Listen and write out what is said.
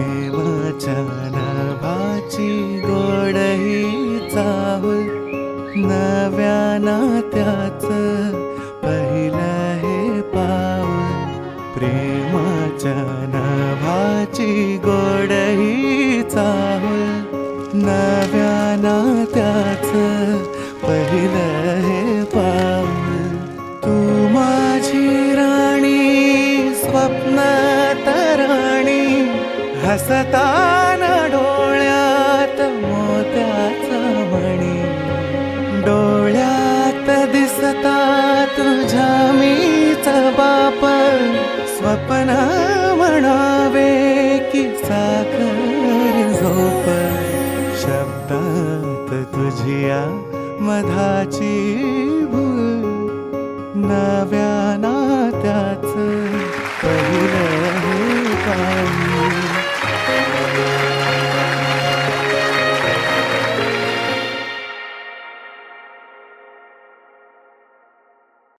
प्रेमाच्या नभाची गोड ही चाव, नव्या नात्याचं पहिलं हे पाव. प्रेमाच्या नभाची गोड ही चाव, नव्या नात्याचं पहिलं हे पाव. तू माझी राणी, स्वप्नात राणी, हसताना डोळ्यात मोत्याचा मणी. डोळ्यात दिसता तुझ्या मीच बाप, स्वप्न म्हणावे की साखर झोप. शब्दात तुझिया मधाची भूल, नव्या नात्याचं पहिलं हे पाऊल.